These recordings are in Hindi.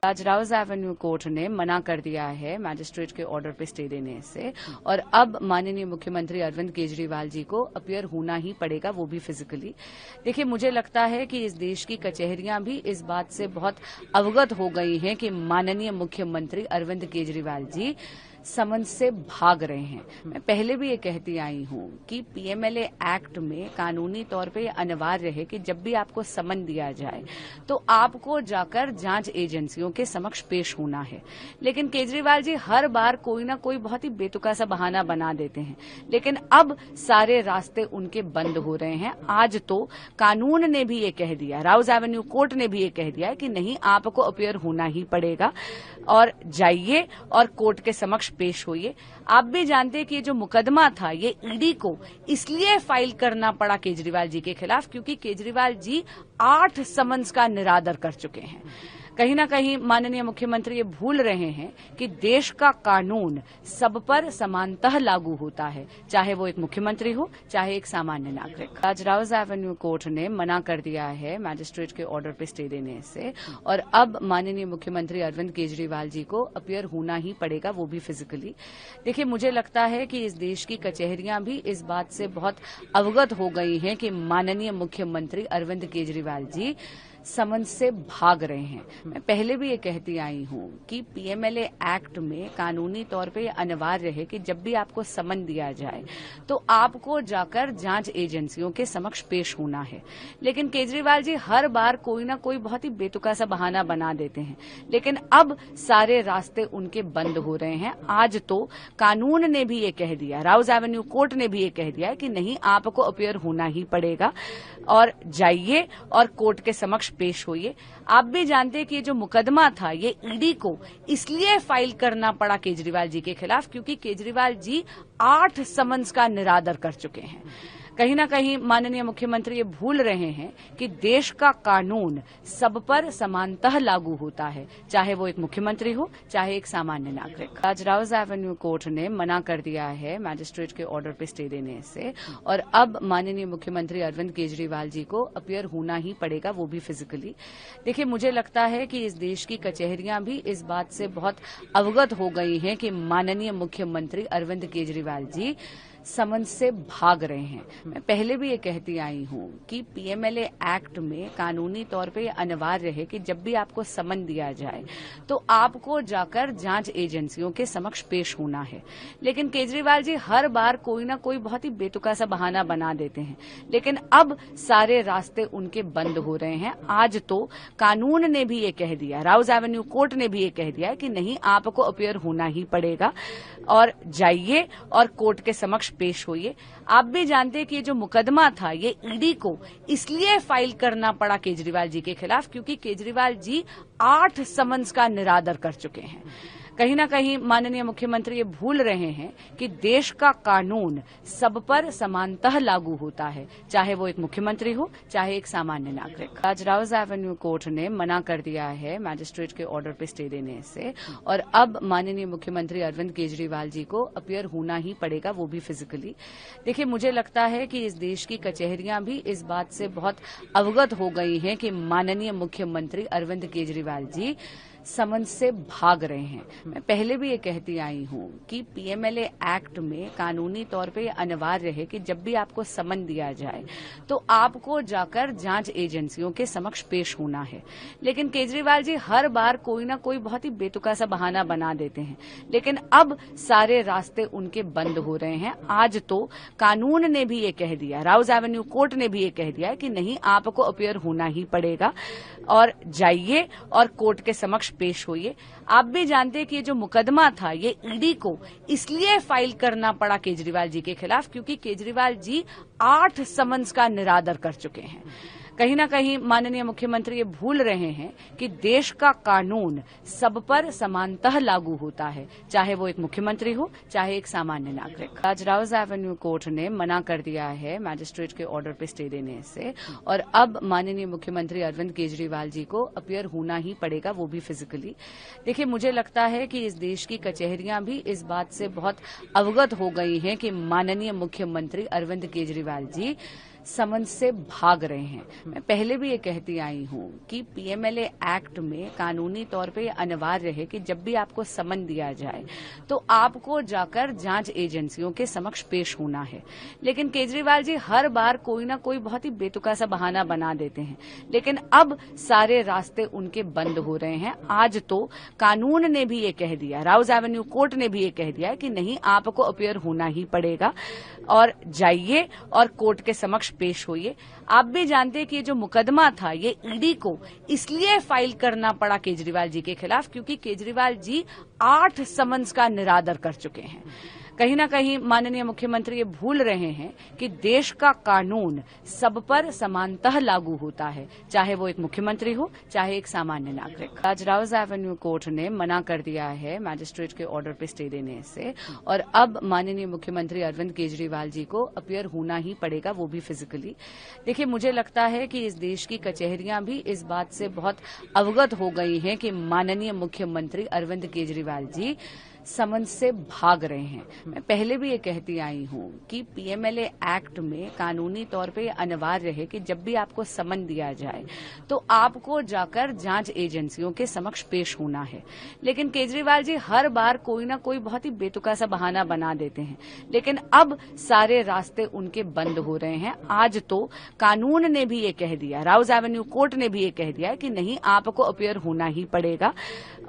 आज राउज एवेन्यू कोर्ट ने मना कर दिया है मैजिस्ट्रेट के ऑर्डर पे स्टे देने से, और अब माननीय मुख्यमंत्री अरविंद केजरीवाल जी को अपीयर होना ही पड़ेगा, वो भी फिजिकली। देखिए, मुझे लगता है कि इस देश की कचहरियां भी इस बात से बहुत अवगत हो गई हैं कि माननीय मुख्यमंत्री अरविंद केजरीवाल जी समन से भाग रहे हैं। मैं पहले भी ये कहती आई हूं कि पीएमएलए एक्ट में कानूनी तौर पे अनिवार्य है कि जब भी आपको समन दिया जाए तो आपको जाकर जांच एजेंसियों के समक्ष पेश होना है। लेकिन केजरीवाल जी हर बार कोई ना कोई बहुत ही बेतुका सा बहाना बना देते हैं, लेकिन अब सारे रास्ते उनके बंद हो रहे हैं। आज तो कानून ने भी ये कह दिया, राउज एवेन्यू कोर्ट ने भी ये कह दिया है कि नहीं, आपको अपीयर होना ही पड़ेगा और जाइए और कोर्ट के समक्ष पेश होइए। आप भी जानते हैं कि ये जो मुकदमा था ये ईडी को इसलिए फाइल करना पड़ा केजरीवाल जी के खिलाफ क्योंकि केजरीवाल जी 8 समन्स का निरादर कर चुके हैं। कहीं ना कहीं माननीय मुख्यमंत्री ये भूल रहे हैं कि देश का कानून सब पर समानतः लागू होता है, चाहे वो एक मुख्यमंत्री हो चाहे एक सामान्य नागरिक। आज राउज एवेन्यू कोर्ट ने मना कर दिया है मैजिस्ट्रेट के ऑर्डर पे स्टे देने से, और अब माननीय मुख्यमंत्री अरविंद केजरीवाल जी को अपीयर होना ही पड़ेगा, वो भी फिजिकली। देखिए, मुझे लगता है कि इस देश की कचहरियां भी इस बात से बहुत अवगत हो गई हैं कि माननीय मुख्यमंत्री अरविंद केजरीवाल जी समन से भाग रहे हैं। मैं पहले भी ये कहती आई हूं कि पीएमएलए एक्ट में कानूनी तौर पे अनिवार्य है कि जब भी आपको समन दिया जाए तो आपको जाकर जांच एजेंसियों के समक्ष पेश होना है। लेकिन केजरीवाल जी हर बार कोई ना कोई बहुत ही बेतुका सा बहाना बना देते हैं, लेकिन अब सारे रास्ते उनके बंद हो रहे हैं। आज तो कानून ने भी ये कह दिया, राउज एवेन्यू कोर्ट ने भी ये कह दिया है कि नहीं, आपको अपीयर होना ही पड़ेगा और जाइए और कोर्ट के समक्ष पेश होइए। आप भी जानते हैं कि ये जो मुकदमा था ये ईडी को इसलिए फाइल करना पड़ा केजरीवाल जी के खिलाफ क्योंकि केजरीवाल जी 8 समन्स का निरादर कर चुके हैं। कहीं ना कहीं माननीय मुख्यमंत्री ये भूल रहे हैं कि देश का कानून सब पर समानतः लागू होता है, चाहे वो एक मुख्यमंत्री हो चाहे एक सामान्य नागरिक। आज राउज एवेन्यू कोर्ट ने मना कर दिया है मैजिस्ट्रेट के ऑर्डर पे स्टे देने से, और अब माननीय मुख्यमंत्री अरविंद केजरीवाल जी को अपीयर होना ही पड़ेगा, वो भी फिजिकली। देखिए, मुझे लगता है कि इस देश की कचहरियां भी इस बात से बहुत अवगत हो गई हैं कि माननीय मुख्यमंत्री अरविंद केजरीवाल जी समन से भाग रहे हैं। मैं पहले भी ये कहती आई हूं कि पीएमएलए एक्ट में कानूनी तौर पे अनिवार्य है कि जब भी आपको समन दिया जाए तो आपको जाकर जांच एजेंसियों के समक्ष पेश होना है। लेकिन केजरीवाल जी हर बार कोई ना कोई बहुत ही बेतुका सा बहाना बना देते हैं, लेकिन अब सारे रास्ते उनके बंद हो रहे हैं। आज तो कानून ने भी ये कह दिया, राउज एवेन्यू कोर्ट ने भी ये कह दिया है कि नहीं, आपको अपीयर होना ही पड़ेगा और जाइए और कोर्ट के समक्ष पेश होइए। आप भी जानते हैं कि ये जो मुकदमा था ये ईडी को इसलिए फाइल करना पड़ा केजरीवाल जी के खिलाफ क्योंकि केजरीवाल जी 8 समन्स का निरादर कर चुके हैं। कहीं ना कहीं माननीय मुख्यमंत्री ये भूल रहे हैं कि देश का कानून सब पर समानतः लागू होता है, चाहे वो एक मुख्यमंत्री हो चाहे एक सामान्य नागरिक। आज राउज एवेन्यू कोर्ट ने मना कर दिया है मैजिस्ट्रेट के ऑर्डर पे स्टे देने से, और अब माननीय मुख्यमंत्री अरविंद केजरीवाल जी को अपीयर होना ही पड़ेगा, वो भी फिजिकली। देखिए, मुझे लगता है कि इस देश की कचहरियां भी इस बात से बहुत अवगत हो गई हैं कि माननीय मुख्यमंत्री अरविंद केजरीवाल जी समन से भाग रहे हैं। मैं पहले भी ये कहती आई हूं कि पीएमएलए एक्ट में कानूनी तौर पे अनिवार्य है कि जब भी आपको समन दिया जाए तो आपको जाकर जांच एजेंसियों के समक्ष पेश होना है। लेकिन केजरीवाल जी हर बार कोई ना कोई बहुत ही बेतुका सा बहाना बना देते हैं, लेकिन अब सारे रास्ते उनके बंद हो रहे हैं। आज तो कानून ने भी ये कह दिया, राउज एवेन्यू कोर्ट ने भी ये कह दिया है कि नहीं, आपको अपीयर होना ही पड़ेगा और जाइए और कोर्ट के समक्ष पेश होइए। आप भी जानते हैं कि ये जो मुकदमा था ये ईडी को इसलिए फाइल करना पड़ा केजरीवाल जी के खिलाफ क्योंकि केजरीवाल जी 8 समन्स का निरादर कर चुके हैं। कहीं ना कहीं माननीय मुख्यमंत्री ये भूल रहे हैं कि देश का कानून सब पर समानतः लागू होता है, चाहे वो एक मुख्यमंत्री हो चाहे एक सामान्य नागरिक। आज राउज एवेन्यू कोर्ट ने मना कर दिया है मैजिस्ट्रेट के ऑर्डर पे स्टे देने से, और अब माननीय मुख्यमंत्री अरविंद केजरीवाल जी को अपीयर होना ही पड़ेगा, वो भी फिजिकली। देखिए, मुझे लगता है कि इस देश की कचहरियां भी इस बात से बहुत अवगत हो गई हैं कि माननीय मुख्यमंत्री अरविंद केजरीवाल जी समन से भाग रहे हैं। मैं पहले भी ये कहती आई हूं कि पीएमएलए एक्ट में कानूनी तौर पे अनिवार्य है कि जब भी आपको समन दिया जाए तो आपको जाकर जांच एजेंसियों के समक्ष पेश होना है। लेकिन केजरीवाल जी हर बार कोई ना कोई बहुत ही बेतुका सा बहाना बना देते हैं, लेकिन अब सारे रास्ते उनके बंद हो रहे हैं। आज तो कानून ने भी ये कह दिया, राउज एवेन्यू कोर्ट ने भी ये कह दिया है कि नहीं, आपको अपीयर होना ही पड़ेगा और जाइए और कोर्ट के समक्ष पेश होइए। आप भी जानते हैं कि ये जो मुकदमा था ये ईडी को इसलिए फाइल करना पड़ा केजरीवाल जी के खिलाफ क्योंकि केजरीवाल जी 8 समन्स का निरादर कर चुके हैं। कहीं ना कहीं माननीय मुख्यमंत्री ये भूल रहे हैं कि देश का कानून सब पर समानतः लागू होता है, चाहे वो एक मुख्यमंत्री हो चाहे एक सामान्य नागरिक। आज राउज एवेन्यू कोर्ट ने मना कर दिया है मैजिस्ट्रेट के ऑर्डर पे स्टे देने से, और अब माननीय मुख्यमंत्री अरविंद केजरीवाल जी को अपीयर होना ही पड़ेगा, वो भी फिजिकली। देखिए, मुझे लगता है कि इस देश की कचहरियां भी इस बात से बहुत अवगत हो गई हैं कि माननीय मुख्यमंत्री अरविंद केजरीवाल जी समन से भाग रहे हैं। मैं पहले भी ये कहती आई हूं कि पीएमएलए एक्ट में कानूनी तौर पे अनिवार्य है कि जब भी आपको समन दिया जाए तो आपको जाकर जांच एजेंसियों के समक्ष पेश होना है। लेकिन केजरीवाल जी हर बार कोई ना कोई बहुत ही बेतुका सा बहाना बना देते हैं, लेकिन अब सारे रास्ते उनके बंद हो रहे हैं। आज तो कानून ने भी ये कह दिया, राउज एवेन्यू कोर्ट ने भी ये कह दिया कि नहीं, आपको अपीयर होना ही पड़ेगा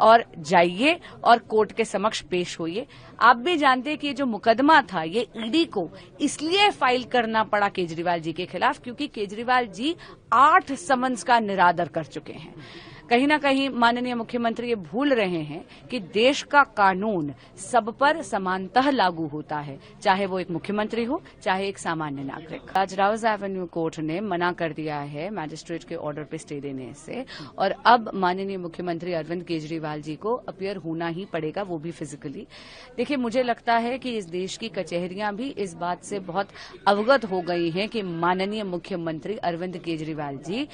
और जाइए और कोर्ट के समक्ष पेश होइए। आप भी जानते हैं कि ये जो मुकदमा था ये ईडी को इसलिए फाइल करना पड़ा केजरीवाल जी के खिलाफ क्योंकि केजरीवाल जी 8 समन्स का निरादर कर चुके हैं। कहीं ना कहीं माननीय मुख्यमंत्री ये भूल रहे हैं कि देश का कानून सब पर समानतः लागू होता है, चाहे वो एक मुख्यमंत्री हो चाहे एक सामान्य नागरिक। आज राउज एवेन्यू कोर्ट ने मना कर दिया है मैजिस्ट्रेट के ऑर्डर पे स्टे देने से, और अब माननीय मुख्यमंत्री अरविंद केजरीवाल जी को अपीयर होना ही पड़ेगा, वो भी फिजिकली। देखिए, मुझे लगता है कि इस देश की कचहरियां भी इस बात से बहुत अवगत हो गई हैं कि माननीय मुख्यमंत्री अरविंद केजरीवाल जी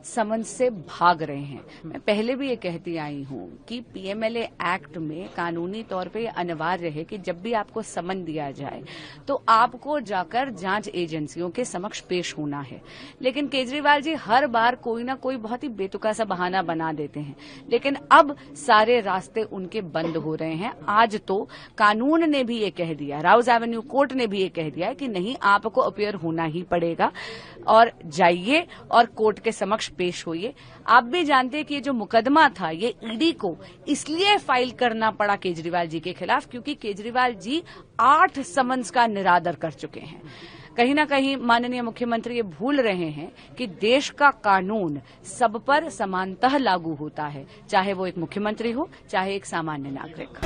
समन से भाग रहे हैं। मैं पहले भी ये कहती आई हूं कि पीएमएलए एक्ट में कानूनी तौर पे अनिवार्य है कि जब भी आपको समन दिया जाए तो आपको जाकर जांच एजेंसियों के समक्ष पेश होना है। लेकिन केजरीवाल जी हर बार कोई ना कोई बहुत ही बेतुका सा बहाना बना देते हैं, लेकिन अब सारे रास्ते उनके बंद हो रहे हैं। आज तो कानून ने भी ये कह दिया, राउज एवेन्यू कोर्ट ने भी ये कह दिया कि नहीं, आपको अपीयर होना ही पड़ेगा और जाइए और कोर्ट के समक्ष पेश होइए। आप भी जानते हैं कि ये जो मुकदमा था ये ईडी को इसलिए फाइल करना पड़ा केजरीवाल जी के खिलाफ क्योंकि केजरीवाल जी 8 समन्स का निरादर कर चुके हैं। कहीं ना कहीं माननीय मुख्यमंत्री ये भूल रहे हैं कि देश का कानून सब पर समानतः लागू होता है, चाहे वो एक मुख्यमंत्री हो चाहे एक सामान्य नागरिक।